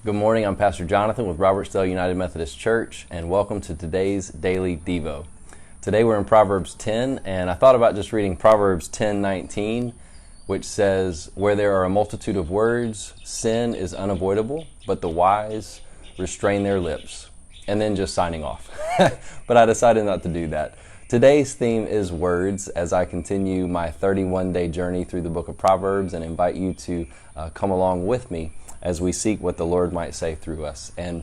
Good morning, I'm Pastor Jonathan with Robertsdale United Methodist Church, and welcome to today's Daily Devo. Today we're in Proverbs 10, and I thought about just reading Proverbs 10:19, which says, "Where there are a multitude of words, sin is unavoidable, but the wise restrain their lips," and then just signing off. But I decided not to do that. Today's theme is words as I continue my 31-day journey through the book of Proverbs and invite you to come along with me as we seek what the Lord might say through us. And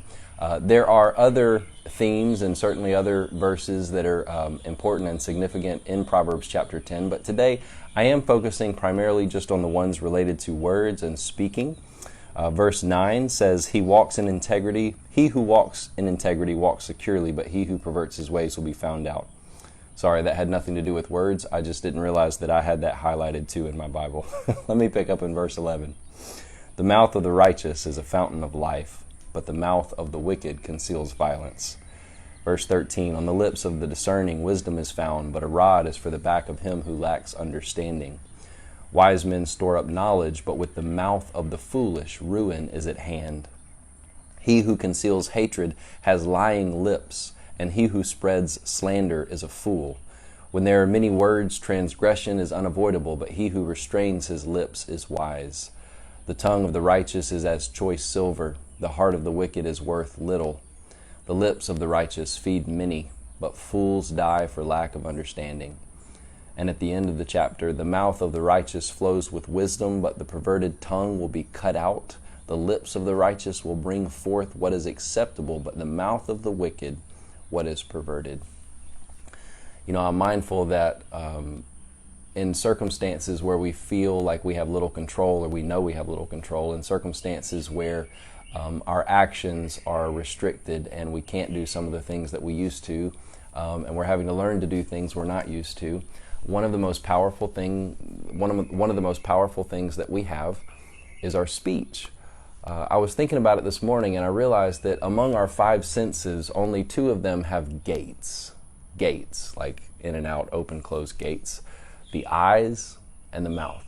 there are other themes and certainly other verses that are important and significant in Proverbs chapter 10, but today I am focusing primarily just on the ones related to words and speaking. Verse 9 says, He who walks in integrity walks securely, but he who perverts his ways will be found out." Sorry, that had nothing to do with words. I just didn't realize that I had that highlighted too in my Bible. Let me pick up in verse 11. "The mouth of the righteous is a fountain of life, but the mouth of the wicked conceals violence." Verse 13, "On the lips of the discerning wisdom is found, but a rod is for the back of him who lacks understanding. Wise men store up knowledge, but with the mouth of the foolish ruin is at hand. He who conceals hatred has lying lips, and he who spreads slander is a fool. When there are many words, transgression is unavoidable, but he who restrains his lips is wise. The tongue of the righteous is as choice silver. The heart of the wicked is worth little. The lips of the righteous feed many, but fools die for lack of understanding." And at the end of the chapter, "The mouth of the righteous flows with wisdom, but the perverted tongue will be cut out. The lips of the righteous will bring forth what is acceptable, but the mouth of the wicked what is perverted." You know, I'm mindful that in circumstances where we feel like we have little control, or we know we have little control, in circumstances where our actions are restricted and we can't do some of the things that we used to, and we're having to learn to do things we're not used to, one of the most powerful things that we have is our speech. I was thinking about it this morning, and I realized that among our five senses, only two of them have gates. Gates, like in and out, open, close gates. The eyes and the mouth.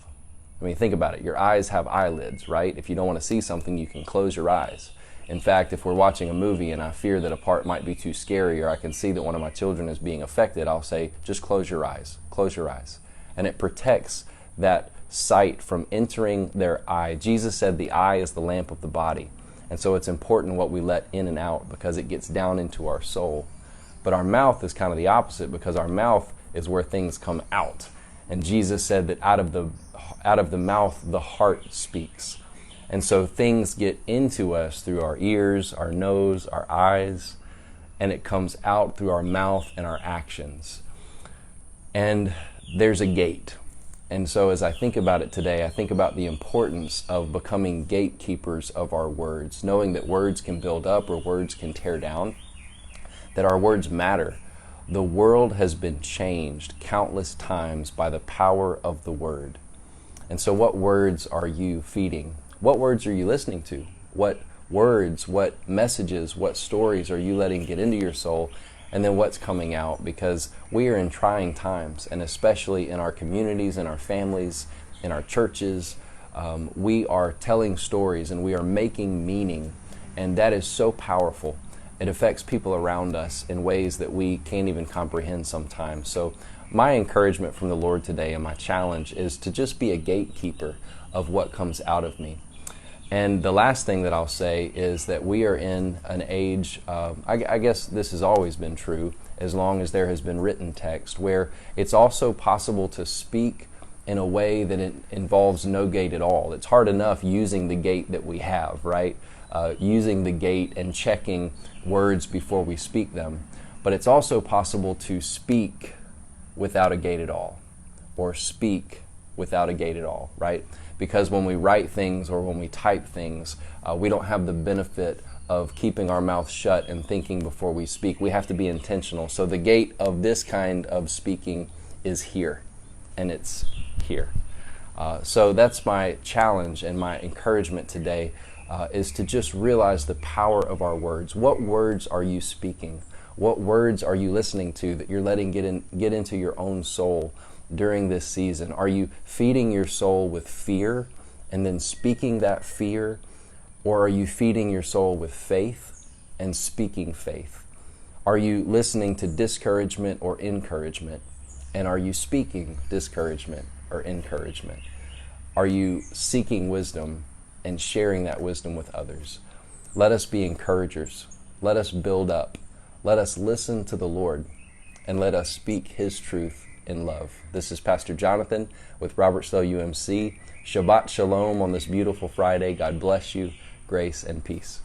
I mean, think about it. Your eyes have eyelids, right? If you don't want to see something, you can close your eyes. In fact, if we're watching a movie and I fear that a part might be too scary, or I can see that one of my children is being affected, I'll say, just close your eyes. Close your eyes. And it protects that sight from entering their eye. Jesus said the eye is the lamp of the body. And so it's important what we let in and out, because it gets down into our soul. But our mouth is kind of the opposite, because our mouth is where things come out. And Jesus said that out of the mouth, the heart speaks. And so things get into us through our ears, our nose, our eyes, and it comes out through our mouth and our actions. And there's a gate. And so as I think about it today, I think about the importance of becoming gatekeepers of our words, knowing that words can build up or words can tear down, that our words matter. The world has been changed countless times by the power of the word. And so what words are you feeding? What words are you listening to? What words, what messages, what stories are you letting get into your soul? And then what's coming out? Because we are in trying times, and especially in our communities, in our families, in our churches, we are telling stories and we are making meaning. And that is so powerful. It affects people around us in ways that we can't even comprehend sometimes. So my encouragement from the Lord today, and my challenge, is to just be a gatekeeper of what comes out of me. And the last thing that I'll say is that we are in an age, I guess this has always been true, as long as there has been written text, where it's also possible to speak in a way that it involves no gate at all. It's hard enough using the gate that we have, right? Using the gate and checking words before we speak them. But it's also possible to speak without a gate at all, or speak without a gate at all, right? Because when we write things or when we type things, we don't have the benefit of keeping our mouth shut and thinking before we speak. We have to be intentional. So the gate of this kind of speaking is here, and it's here. So that's my challenge and my encouragement today, is to just realize the power of our words. What words are you speaking? What words are you listening to that you're letting get into your own soul during this season? Are you feeding your soul with fear and then speaking that fear? Or are you feeding your soul with faith and speaking faith? Are you listening to discouragement or encouragement? And are you speaking discouragement or encouragement? Are you seeking wisdom and sharing that wisdom with others? Let us be encouragers. Let us build up. Let us listen to the Lord, and let us speak His truth in love. This is Pastor Jonathan with Robertsdale UMC. Shabbat Shalom on this beautiful Friday. God bless you. Grace and peace.